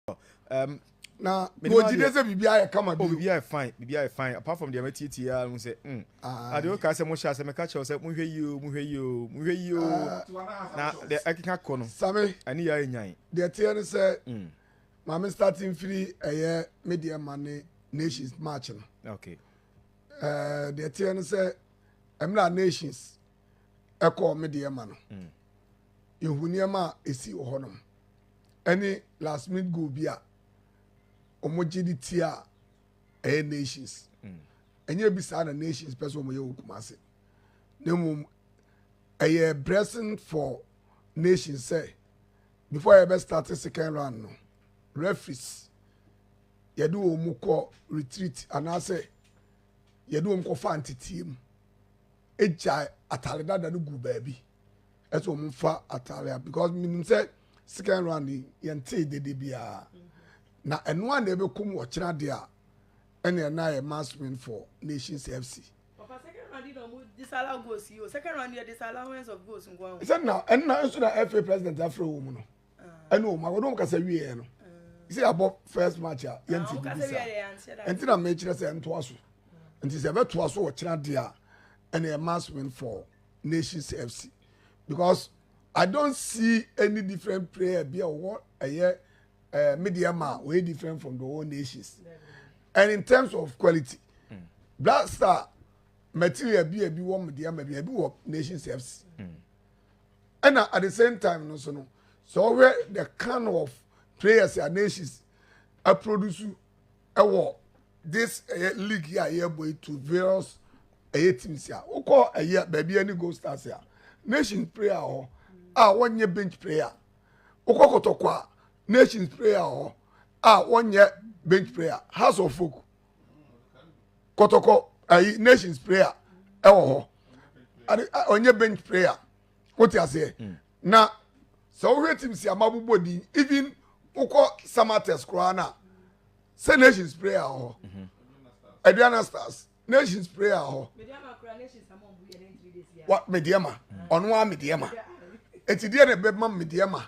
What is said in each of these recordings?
Now, go to the BBI come and BBI fine. Apart from the MTT, we say, I don't care. Some shall say, catch yourself, move you. Now, the Akika Kono, Sammy, and here, the attorney said, Mamma starting free a year media money nations marching. Okay. The attorney said, I'm not nations, a call media man. You who near ma is see honum. Any last minute go beer. Omojidi tia a nations. And you be sad nations person with you kumase. No a blessing for nations say before I ever started second round no referees you do omuko retreat and I say you do omuko fanti team eja atale da no gu baby eso omfa atale because meaning say second round yente de bia na eno an ebe kum wo kira de a ene na a mass win for Nations FC. Papa second round you don't disallow goals you. Second round you disallowance of goals ngwa. Is that now and now so that FA president afro wo no. Eno ma wo don kasa wie no. You see about first match a yenti bi. Enti na me kire say ento aso. Enti say be to aso wo kira de a ene a mass win for Nations FC because I don't see any different player be a what a media man way different from the whole nations. And in terms of quality, Black Star material be one media maybe what Nations FC. And at the same time, no so where the kind of players and nations are producing this league here boy to various teams here. We call a year baby any goal stars here. Nation player or 1 year bench player. We call Kotoko Nations player or 1 year bench player. House of Folk. Kotoko Nations player. On your bench player. What you say? Now, so we team see a mabu body even uko Samates Krana. Say Nations player or Adriana Stars. Nations player or what Mediama? On one Mediama. It's the other bedman Mediama.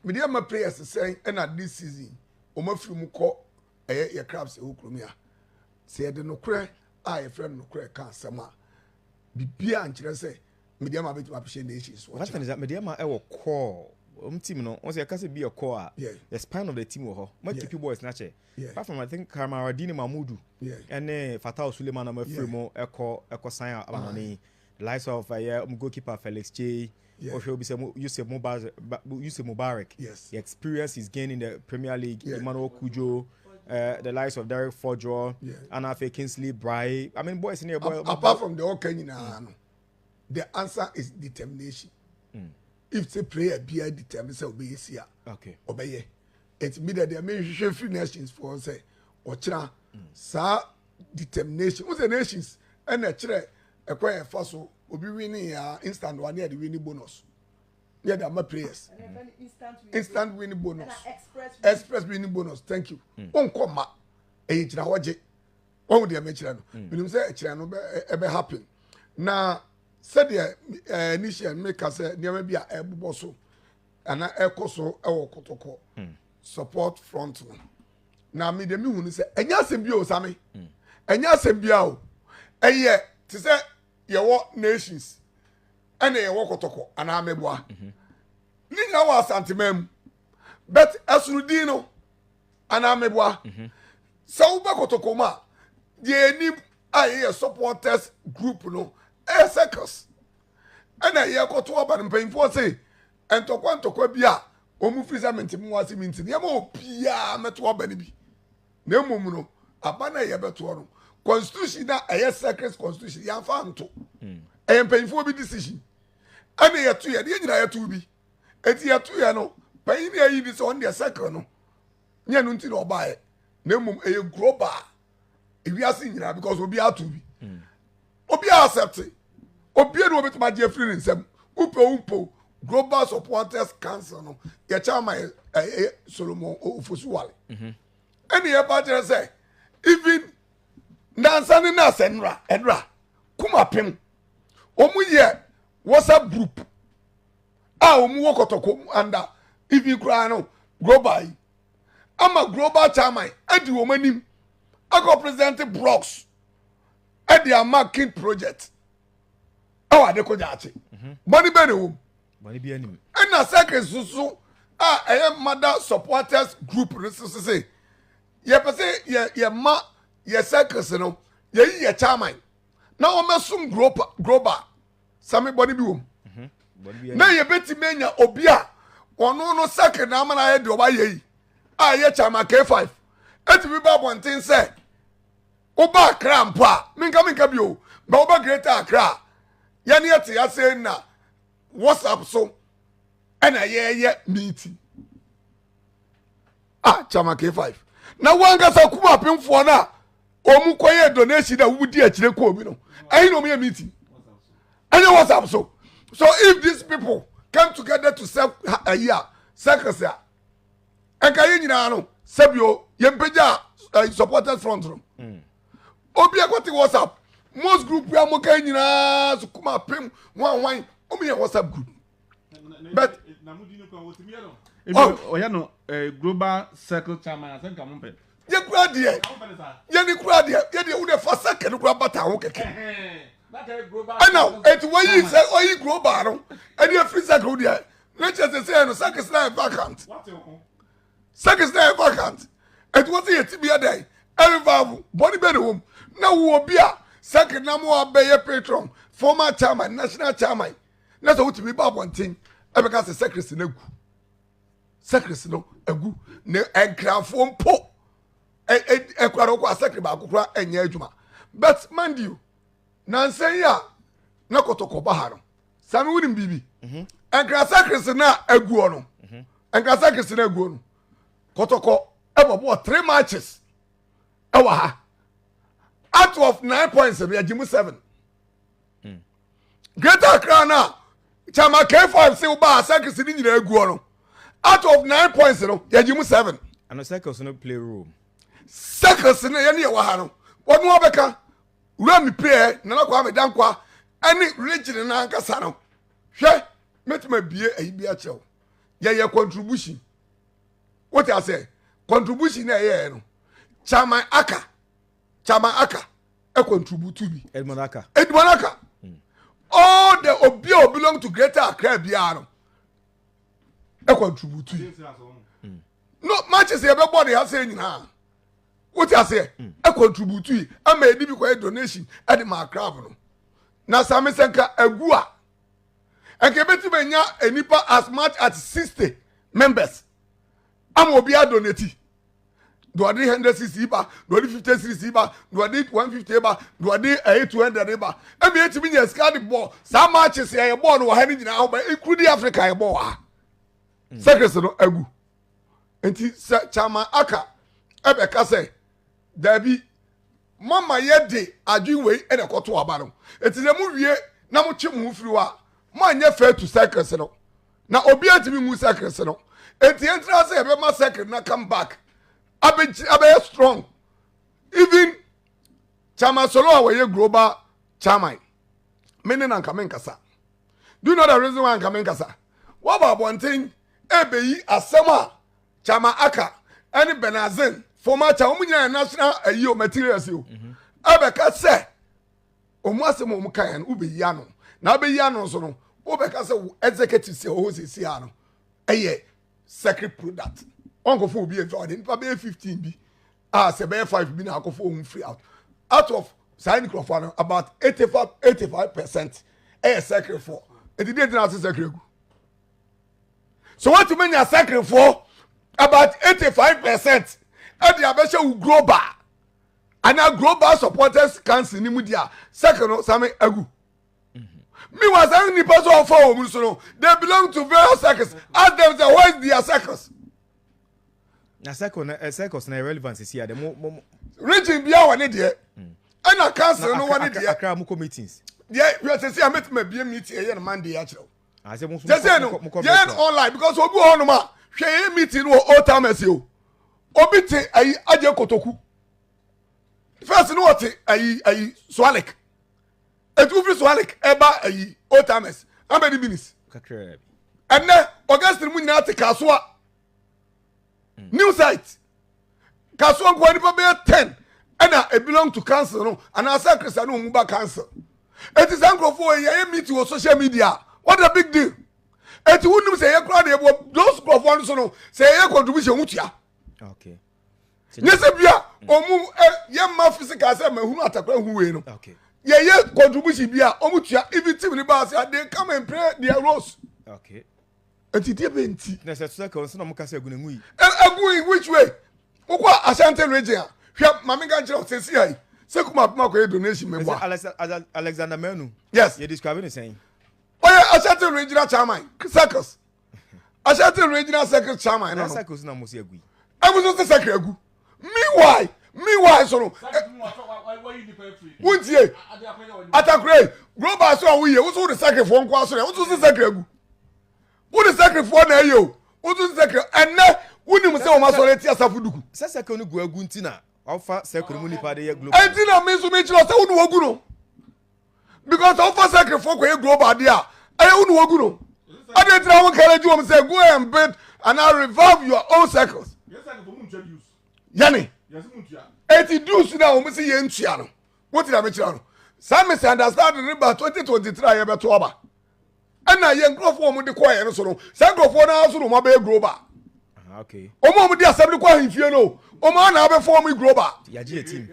Mediama players saying, and at this season, Omofumuko, a crabs, Okrumia. Say the no cray, I a friend no cray can't sama. Be and say, Mediama bit of nations. What happens is that Mediama ever call. Team no, once you can be a core, the spine of the team or my keep boys natural. Apart from I think Kamaradini Mahmudu, and Fatal Suleiman Fremo, Echo Sign Abani, the likes of goalkeeper Felix J. Or she'll be some Yusuf Mubarak. Yes. The experience he's gained in the Premier League, Emmanuel Kujo, the likes of Derek Fordjaw, Anafe Kingsley, Bry. I mean, boys in here. Apart from the okay, the answer is determination. If the player be determined, say obey here. Okay. Obey. It's me that they may share free nations for say or China. Sa determination. What's the nations? And a chile acquire faso will be winning instant one year the winning bonus. Yeah, they are my players. Instant winning bonus. Express winning bonus. Thank you. On come age na waje. One with the mention. You say a channel ever happen. Now said the initial maker said near be a bosso and a coso or Kotoko support frontman. Now me the moon say and yes and bio Sammy and yes and bio and yet to say your what nations and a walk Kotoko and I'm a boy. Nina was Asante but as Rudino and I'm a boy. So Kotoko ma the name I supporters group no. Circus. And I hear Kotwo and paying for say, and to quanto bia, omu freezament was minting. Yamo pia metwa benibi. No mumuno, a banner yabetuano. Constitution that a secret constitution, yan fanto. I am paying for the decision. And a 2 year, the end to be. It's year 2 year no, paying this on their second no. Yanunti or buy. No mum a grober. If we are seeing that because we'll be out to be. Obi accepted. Obi no bit my Jeffrey in some upo global supporters council no. Ya chama Solomon Ofosuwale. And the about say even dancing na senra kuma pem. Omu ye WhatsApp group. Omu Kotoko under if you cry no global. ama global chairman edi wo manim ako present blocks edi ama king project awa de ko jaache money be ne wo money be anim na second susu mother supporters group say ye pese ye ma ye circles no ye chairman na o mesum global sami body bi wo na ye beti menya obi a ono no second na ama na ye de oba ye ye chairman K5 eti bi ba bontin say oba krampo a minka bi o ba oba greater Accra ye ne ate ya say na WhatsApp so ena ye meeting chama K5 na wanga sa kuma pemfo na omu koye donation da wudi akire ko obi no ayi no me meeting anya WhatsApp so if these people come together to serve a year circus ya enka ye nyina no sabio ye mpeja supporters front room obi akwati WhatsApp most group ya mo kan nyina so kuma pem wan omi ye WhatsApp group but no global circle chairman Asante Kamumpe. Ye kura die. Ye ni kura die. Ye de ude fa second kura bata ho keke. And now it when you say oyi global no, and you free circle die. Let's just say no circle is not vacant. Circle is not vacant. It was here tibia day. Every valve body be the home. Now we will be a second na mo abeye patron, former chairman, national chairman. Na so to be bab one thing. E because the secretary na gu. Secretary no agu ne enkrafo mpo kwaro kwa secretary ba kokora enye adwuma but mind you nansen ya na Kotoko baharo sami wunim bibi enkra secretary na agu ono enkra secretary na agu ono Kotoko ebobo 3 matches ewa ha out of 9 points we agimu 7 Greater Accra na chama K5 say uba secretary ni nyina agu ono out of 9 points, you know, you 7. And the circles no play role. Circles in any wahano. What more beka? Run me pay, Nana Kwame Dankwa, any region in Ankasano. She met me be a BHL. Ya contribution. What I say? Contribution a year. Chama Aka, a contribute to me. Edmonaka. All the Obio belong to Greater Accra Biano. A contribute to you. No matches everybody has saying now. What I say? A contribute to you. I made it because donation at the Macrabno. Now, Sami Senka a gua. And Quebec Mania a nipper as much as 60 members. I'm will be a donati. Do I need 160 bar? Do I need 50 bar? Do I need 150 bar? Do I need 200 bar? I mean, it's me a scarlet ball. Some matches a ball or having now, but including Africa a ball. Secretary no agu enti chama aka ebeka say dabi mama ye de adwinwe e de koto aba no enti na mu wie na mu chi mu firi wa ma nya fair to secretary no na obi atimi mu secretary no enti entra say ebe ma secretary na come back abe strong even chama solo awe global chairman mene na nka menkasa do you know the reason why nka menkasa what about one thing ebeyi asema chama aka any benazin former chamunya national ayo materials yo abeka se omu asema omu kan ubeyi ano na ubeyi ano so no obeka se executive se o si ano eye secret product onko fo obi enjoy in pa be 15 bi se be 5 bi na akofo omu free out of sign microphone about 85% secret for it did not secret. So what you mean your second for about 85% and the abesha global and our global supporters can't in media second same agu. Me was any person for so they belong to various circles. Ask them the why is their circles. Na circles na relevance is here the mo region bia one there and I cancel no one there Accra mu meetings. Yeah, we are say I met me be meeting here on Monday actually. I say yeah, online because obi on ma hwe meeting wo all time as you obi te ayi aje Kotoko first no what ayi swalik etu free swalik eba ayi all time as how many minutes kakra and then August mu nyina te kasoa new site kaso nko nipa be 10 ɛna it belong to council no and asa Christian no mu ba council it is ankrofo ye meet on social media what a big deal it wouldn't say ye crowd those crowd so no say ye contribution mutua okay yes bia omu ye ma physical say mahunu atakwa hu we no okay ye contribution bia omutua even team ni ba say they come and play their roles okay enti die be enti na se to ka so na mo ka say agu na ngui agu which way ukwa Asante region hwɛ mame ga nkyerɛ sɛ si ai sɛ kuma pema kɔ donation me boa Alexander Menu yes you describing the same oya Asante regional chairman circles Asante regional circle chairman no circles na mo se agui amuso se circle agu meanwhile so no wuntie atakure global so awu ye wo so the circle for nko aso wo so se circle agu wo the circle for na ye o wo so se circle enne woni mu se o ma so leti asafu duku se circle no gu agu ntina ofa circle mu nipa de ye global entina me so me chiro se woni wogu no because ofa circle for ko ye global dia aye woni wogu no ade tira won kale ju o say go and build and now revive your own circles yes circle for mu ntua use yani yes mu ntua eti do so na o me say ye ntua no what did I me chiro no some misunderstand the number 2023 ye beto oba ana ye nkrofo o mu de ko ye no so no say nkrofo na so no ma be global okay omo di assembly kwa himfie no omo na be form global ya ji team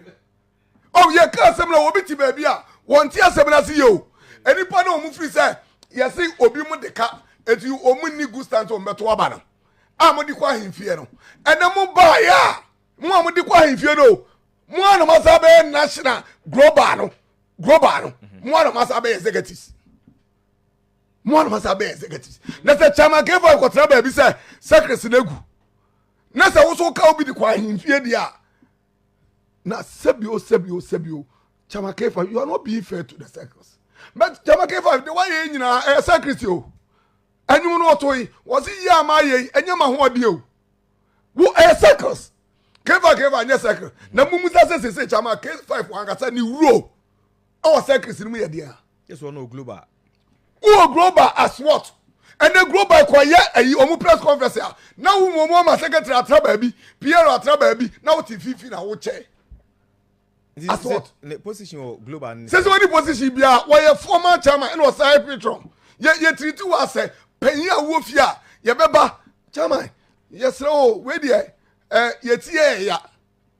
oh ye ka assembly obi ti ba bia won ti assembly ase ye o enipa na omu free say ye say obi mu de ka eti omu ni good stand on beto aba no am di kwa himfie no ene mu ba ya mu am di kwa himfie no mu ana masa be national global no mu ana masa be executives mu ana masa be executives na say chama ke for ko tra ba bi say secretary negu na se wo so ka obi di kwa himfie dia na sebio chama kefa you are not being fair to the circles but chama kefa the way you nyina secretary o anyum no otoyi was yi ama ye enyama ho ode o wo circles kefa nya circle na mumu se chama K5 wangasa ni wuro our secretary ni mu ye dia yes or no global global as what and the global kwaye ayi omu press conference na wo mo ma secretary atraba bi Pierre atraba bi na wo ti fifi na wo che as what the position of global says when the position bia why former chairman and was high patron ye treat you as a penny a wofia ye beba chairman yes o we there ye tie ya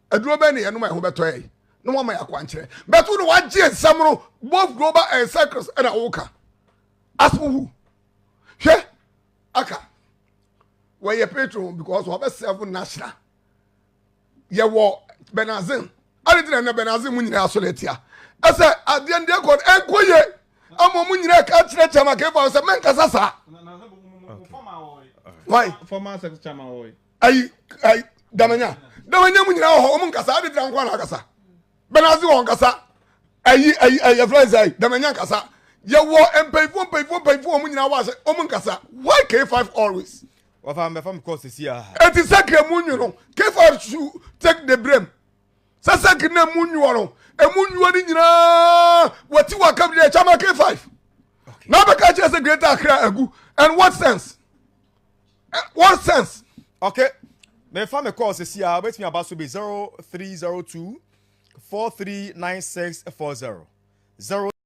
aduro be ne ye no ma ho beto ye no ma ya kwankyere beto no wa je nsam no both global and circles and awoka as who hwe aka why ye patron because we have 7 national ye wo benazin aritina na benazin mu nyina asoletia asa ade ndi ekod enkoye amo mu nyina ka kire chama ke fa se men kasa sa why former secretary chairman oy ai damanya mu nyina ho mu kasa ade tira nkwa na kasa benazin won kasa ai friends ai damanya kasa ye wo empayfo mu nyina wa se mu kasa why K5 always Wofa me fam course here it is sacred munyu no K5 should take the blame sasa kina munyu no emunyu ni nyina wati wa kam de chama K5 na be ka che se greater Accra agu and what sense okay me fam course here bet me about so be 0302 439640